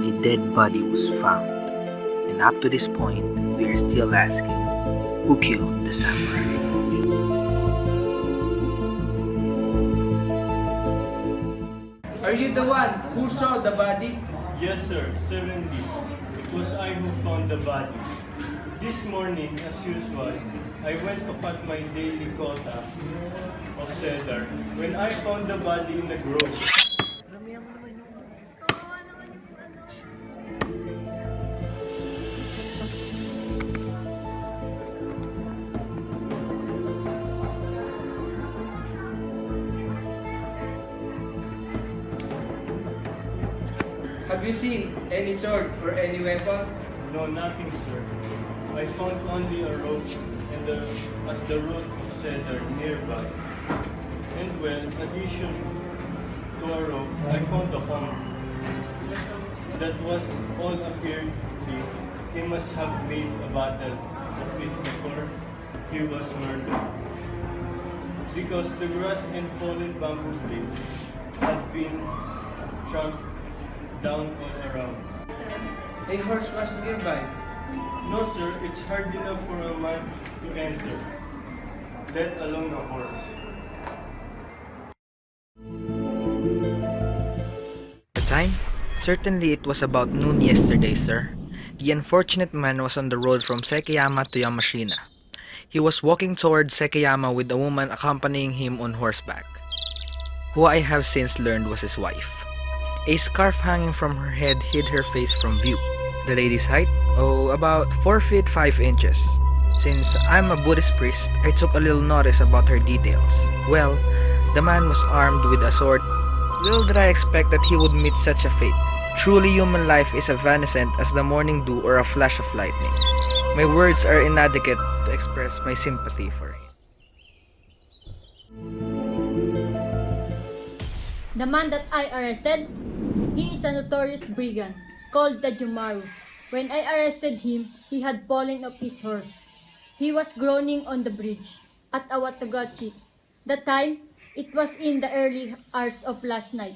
a dead body was found. And up to this point, we are still asking, who killed the samurai? Are you the one who saw the body? Yes, sir, certainly. It was I who found the body. This morning, as usual, I went to cut my daily quota of cedar when I found the body in the grove. Have you seen any sword or any weapon? No, nothing, sir. I found only a rope at the root of cedar nearby. And well, in addition to a rope, I found a horn. That was all appeared to be. He must have made a battle of it before he was murdered. Because the grass and fallen bamboo blades had been trampled down all around. A horse was nearby. No, sir, it's hard enough for a man to enter, let alone a horse. The time? Certainly it was about noon yesterday, sir. The unfortunate man was on the road from Sekiyama to Yamashina. He was walking toward Sekiyama with a woman accompanying him on horseback, who I have since learned was his wife. A scarf hanging from her head hid her face from view. The lady's height? Oh, about 4 feet 5 inches. Since I'm a Buddhist priest, I took a little notice about her details. Well, the man was armed with a sword. Little did I expect that he would meet such a fate. Truly human life is evanescent as the morning dew or a flash of lightning. My words are inadequate to express my sympathy for him. The man that I arrested, he is a notorious brigand called Tajumaru. When I arrested him, he had fallen off his horse. He was groaning on the bridge at Awatagachi. The time, it was in the early hours of last night.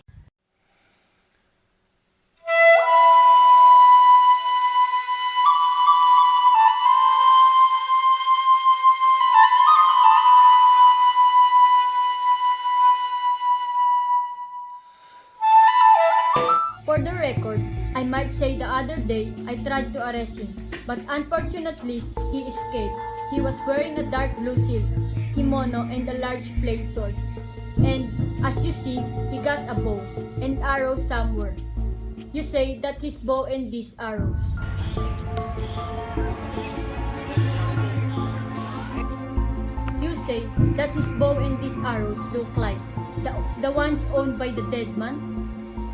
For the record, I might say the other day I tried to arrest him, but unfortunately, he escaped. He was wearing a dark blue silk kimono and a large plain sword. And as you see, he got a bow and arrows somewhere. You say that his bow and these arrows. You say that his bow and these arrows look like the ones owned by the dead man?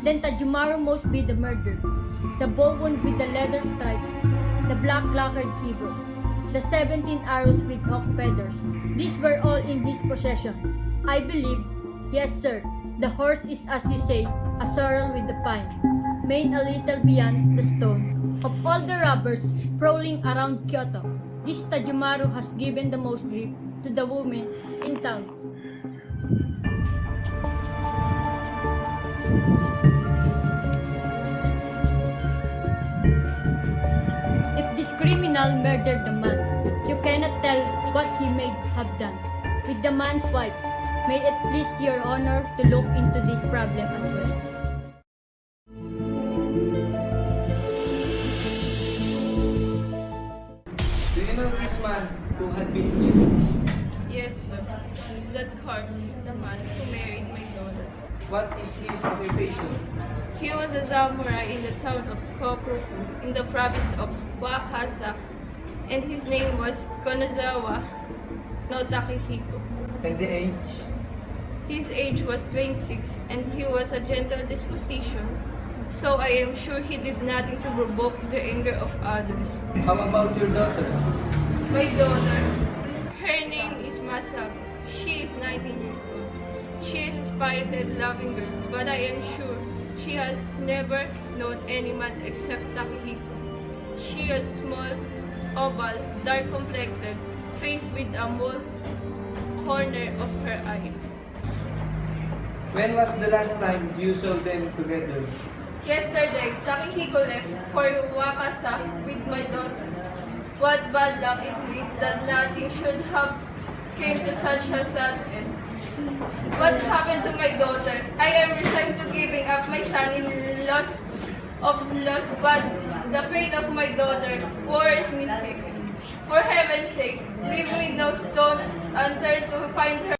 Then Tajumaru must be the murderer. The bow wound with the leather stripes, the black lacquered quiver, the 17 arrows with hawk feathers. These were all in his possession. I believe, yes sir, the horse is as you say, a sorrel with the pine, made a little beyond the stone. Of all the robbers prowling around Kyoto, this Tajumaru has given the most grief to the women in town. If this criminal murdered the man, you cannot tell what he may have done with the man's wife. May it please your honor to look into this problem as well. Do you know this man who had been killed? Yes, sir. That corpse is the man who married my daughter. What is his occupation? He was a samurai in the town of Kokufu in the province of Wakasa, and his name was Konozawa no Takehiko. And the age? His age was 26 and he was a gentle disposition, so I am sure he did nothing to provoke the anger of others. How about your daughter? My daughter, her name is Masako. She is 19 years old. She is a spirited, loving girl, but I am sure she has never known any man except Takehiko. She is small, oval, dark complected, face with a mole corner of her eye. When was the last time you saw them together? Yesterday, Takehiko left for Wakasa with my daughter. What bad luck is it that nothing should have came to such a sad end. What happened to my daughter? I am resigned to giving up my son in loss of loss, but the fate of my daughter worries me sick. For heaven's sake, leave me no stone unturned to find her.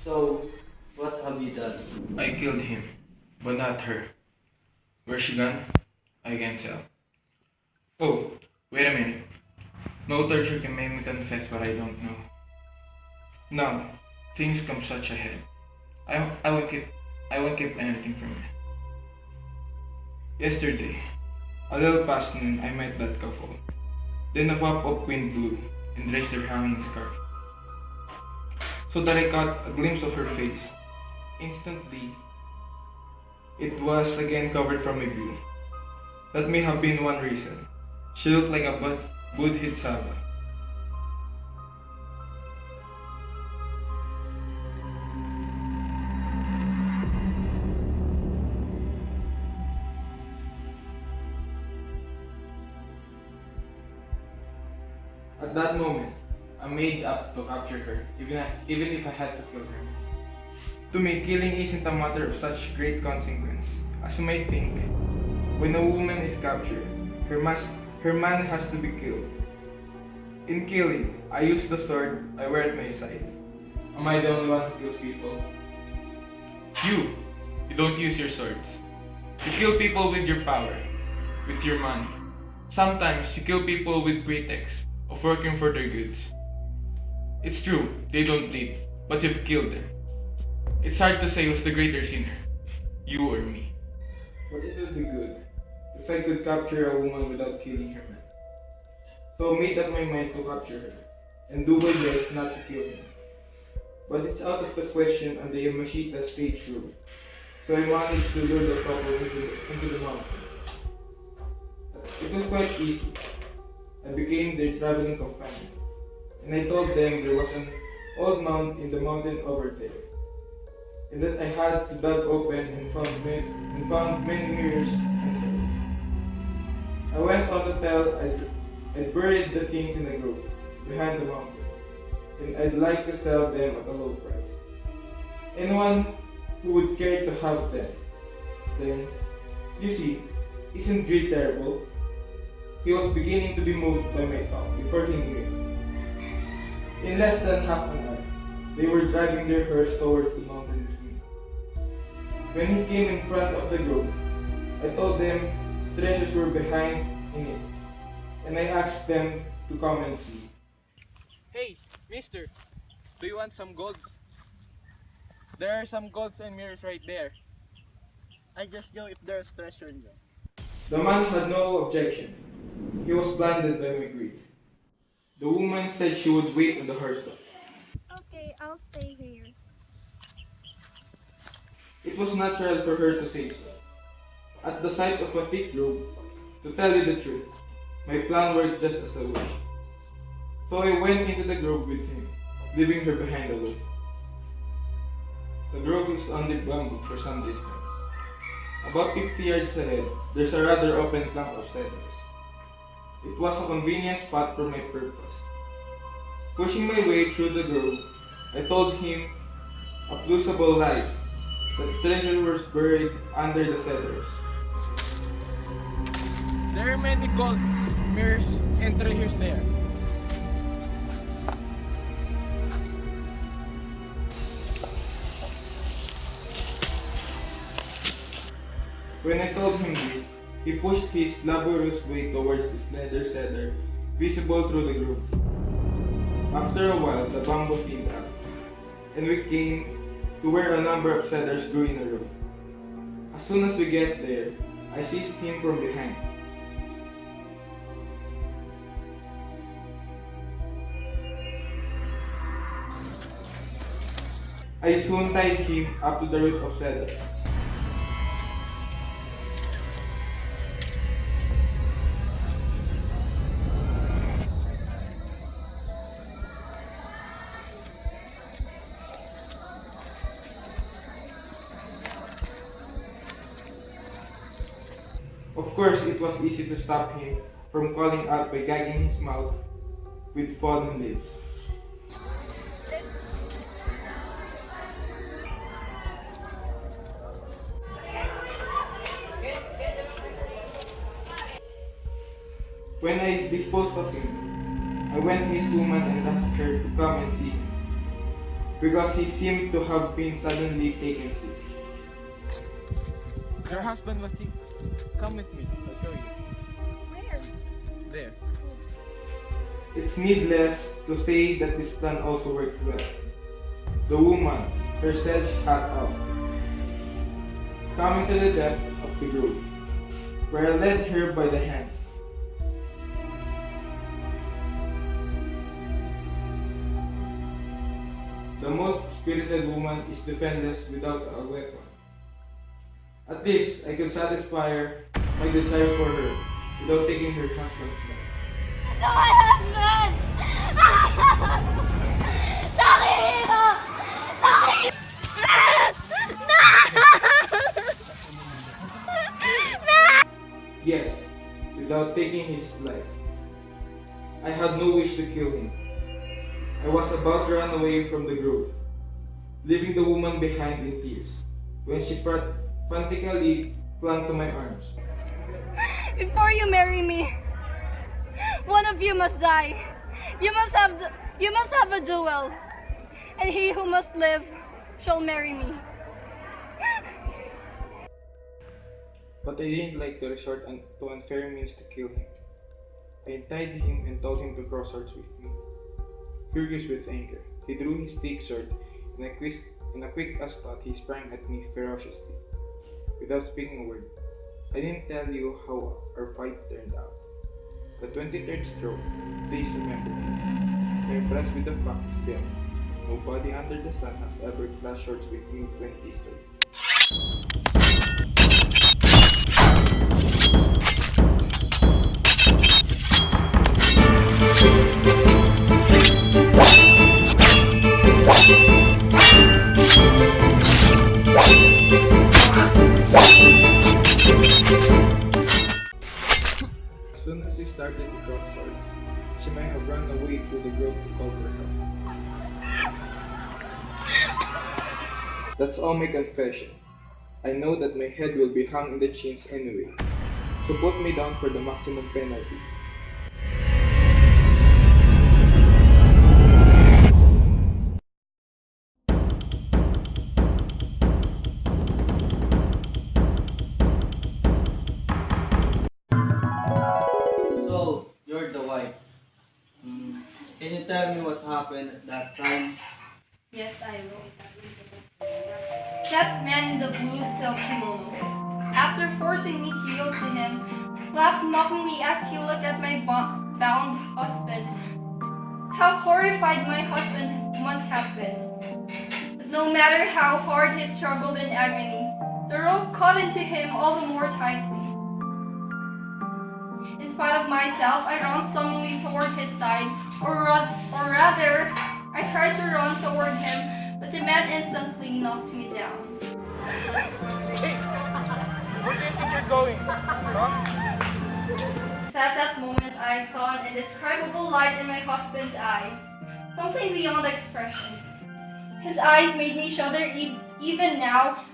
So, what have you done? I killed him, but not her. Where's she gone? I can't tell. Oh, wait a minute. No torture can make me confess what I don't know. Now, things come such ahead. I won't keep anything from you. Yesterday, a little past noon, I met that couple. Then a pop of wind blew and raised her hanging scarf, so that I caught a glimpse of her face. Instantly, it was again covered from my view. That may have been one reason. She looked like a Bodhisattva. At that moment, I made up to capture her, even if I had to kill her. To me, killing isn't a matter of such great consequence. As you might think, when a woman is captured, her man has to be killed. In killing, I use the sword I wear at my side. Am I the only one who kills people? You don't use your swords. You kill people with your power, with your money. Sometimes you kill people with pretext of working for their goods. It's true, they don't bleed, but you've killed them. It's hard to say who's the greater sinner, you or me. But it would be good if I could capture a woman without killing her man. So I made up my mind to capture her, and do my best not to kill her. But it's out of the question on the Yamashita stage road, so I managed to lure the couple into the mountain. It was quite easy. I became their traveling companion, and I told them there was an old mound in the mountain over there, and that I had to dig open and found many mirrors inside. I went on to tell I'd buried the things in a grove behind the mountain, and I'd like to sell them at a low price. Anyone who would care to have them. Then, you see, isn't greed terrible? He was beginning to be moved by my talk before he knew it. In less than half an hour, they were driving their horse towards the mountain with me. When he came in front of the grove, I told them treasures were behind in it, and I asked them to come and see. Hey, mister, do you want some golds? There are some golds and mirrors right there. I just go if there's treasure in them. The man had no objection. He was blinded by my greed. The woman said she would wait on the horse stop. Okay, I'll stay here. It was natural for her to say so. At the sight of a thick robe, to tell you the truth, my plan worked just as I wished. So I went into the grove with him, leaving her behind alone. The grove is only bamboo for some distance. About 50 yards ahead, there's a rather open clump of cedars. It was a convenient spot for my purpose. Pushing my way through the grove, I told him a plausible lie that treasure was buried under the cedars. There are many gold, mirrors, and treasures there. When I told him this, he pushed his laborious way towards the slender cedar visible through the grove. After a while, the bamboo thinned out, and we came to where a number of cedars grew in a row. As soon as we get there, I seized him from behind. I soon tied him up to the root of cedar. Of course, it was easy to stop him from calling out by gagging his mouth with fallen lids. When I disposed of him, I went to his woman and asked her to come and see him, because he seemed to have been suddenly taken sick. Your husband was sick. Come with me. I'll show you. Where? There. It's needless to say that this plan also worked well. The woman, herself hat out, coming to the depth of the grove, where I led her by the hand. The most spirited woman is defenseless without a weapon. At this, I could satisfy my desire for her without taking her husband's life. No, my husband! Takehiro! Yes, without taking his life. I had no wish to kill him. I was about to run away from the grove, leaving the woman behind in tears, when she frantically clung to my arms. Before you marry me, one of you must die. You must have a duel, and he who must live shall marry me. But I didn't like to resort to unfair means to kill him. I untied him and told him to cross swords with me. Furious with anger, he drew his thick sword, and in a quick as thought he sprang at me ferociously. Without speaking a word, I didn't tell you how our fight turned out. The 23rd stroke, please remember this. I'm impressed with the fact still. Nobody under the sun has ever clashed swords with me 20 strokes. As soon as he started to cross swords, she might have run away through the grove to call for help. That's all my confession. I know that my head will be hung in the chains anyway, so put me down for the maximum penalty. So, you're the wife. Can you tell me what happened at that time? Yes, I will. That man in the blue silk kimono, after forcing me to yield to him, laughed mockingly as he looked at my bound husband. How horrified my husband must have been. But no matter how hard he struggled in agony, the rope caught into him all the more tightly. In spite of myself, I ran stumblingly toward his side, or rather, I tried to run toward him, but the man instantly knocked me down. Hey! Where do you think you're going? Huh? At that moment, I saw an indescribable light in my husband's eyes, something beyond expression. His eyes made me shudder even now.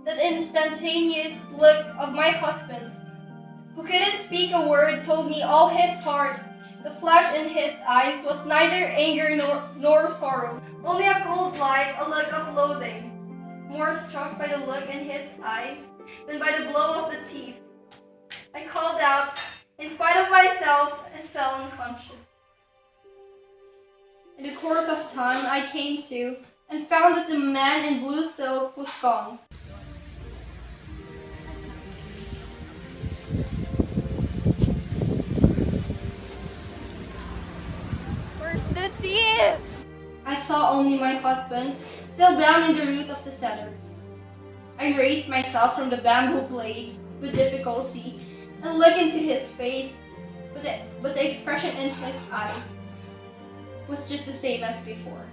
That instantaneous look of my husband, who couldn't speak a word, told me all his heart. The flash in his eyes was neither anger nor sorrow, only a cold light, a look of loathing. More struck by the look in his eyes than by the blow of the teeth, I called out, in spite of myself, and fell unconscious. In the course of time, I came to and found that the man in blue silk was gone. Where's the thief? I saw only my husband, still bound in the root of the cedar. I raised myself from the bamboo blades with difficulty and looked into his face, but the expression in his eyes was just the same as before.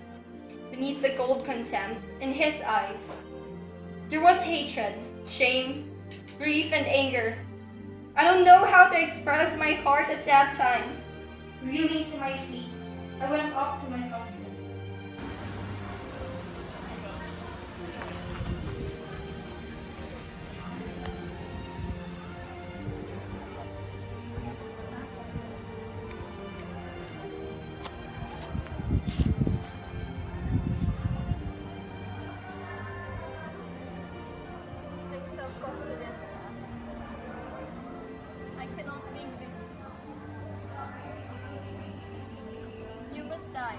Beneath the cold contempt in his eyes, there was hatred, shame, grief, and anger. I don't know how to express my heart at that time. Reeling to my feet, I went up to my husband. I cannot live with you. You must die.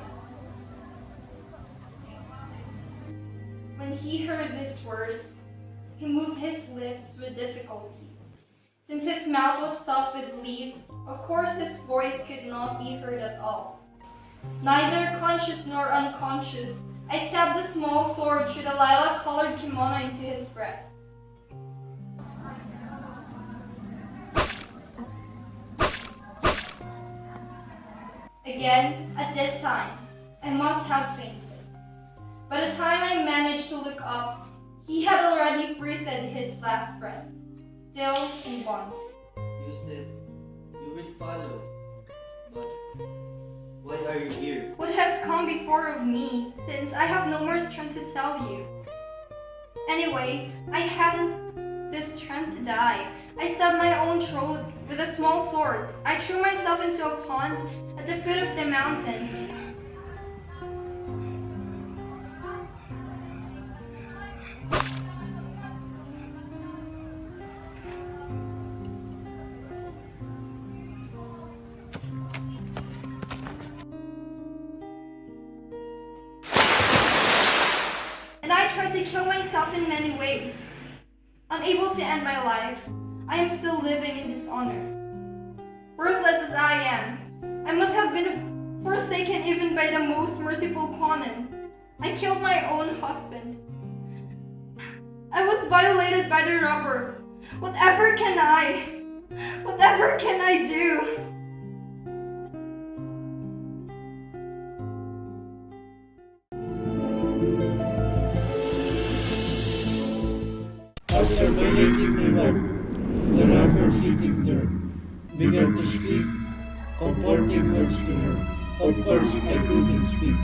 When he heard these words, he moved his lips with difficulty. Since his mouth was stuffed with leaves, of course his voice could not be heard at all. Neither conscious nor unconscious, I stabbed a small sword through the lilac-colored kimono into his breast. Again, at this time, I must have fainted. By the time I managed to look up, he had already breathed his last breath, still in bonds. You said you will follow, but why are you here? What has come before of me, since I have no more strength to tell you? Anyway, I hadn't the strength to die. I stabbed my own throat with a small sword. I threw myself into a pond at the foot of the mountain. And I tried to kill myself in many ways. Unable to end my life, I am still living in dishonor. Worthless as I am, I must have been forsaken even by the most merciful Conan. I killed my own husband. I was violated by the robber. Whatever can I do? After violating my wife, the robber sitting there began to speak comforting words to her. Of course, I couldn't speak.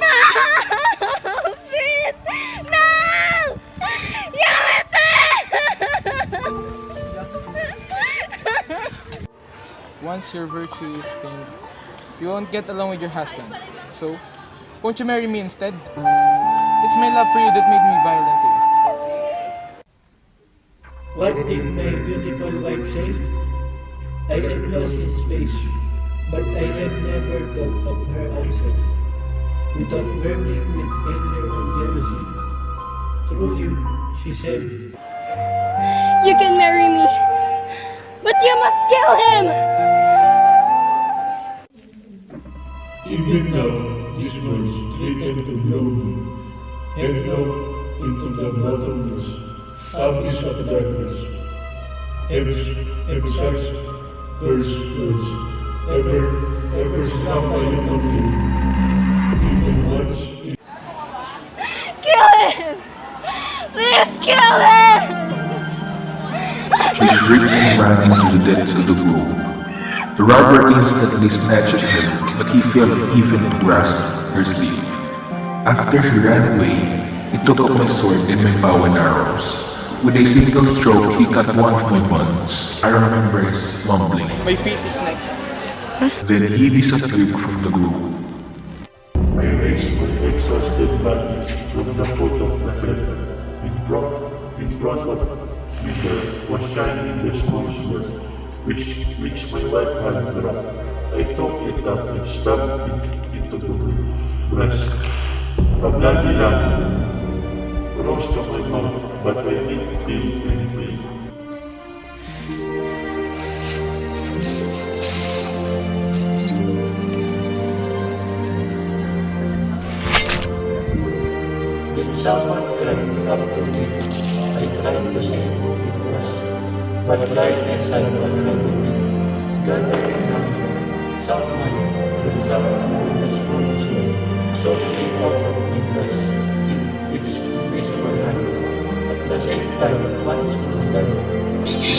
No! Please! No! Once your virtue is stained, you won't get along with your husband. So, won't you marry me instead? It's my love for you that made me violent to you. What did my beautiful wife say? I am lost in space, but I have never thought of her answer. Without burning with anger or jealousy. Truly, she said, You can marry me, but you must kill him! even now, this words threaten to blow me headlong into the bottomless abyss of darkness. If such cursed words ever struck my memory, even once in Kill him! Please kill him! She shrieked and ran into the depths of the grove. The robber instantly snatched at him, but he failed even to grasp her sleeve. After she ran away, he took up my sword and my bow and arrows. With a single stroke, he cut one of my buns. I remember his mumbling. My fate is next. Then he disappeared from the grove. I raised my exhausted body from the foot of the bed. In front of me there was shining the small sword, which my wife had dropped. I took it up and stabbed it into the breast. A bloody lamp rose to my mouth, but I didn't feel any pain. Then someone crept up to me. I tried to say who it was, but blindness had controlled me. Gathering around someone with some small sword, so she offered me dress in its invisible hand. At the same time once in life.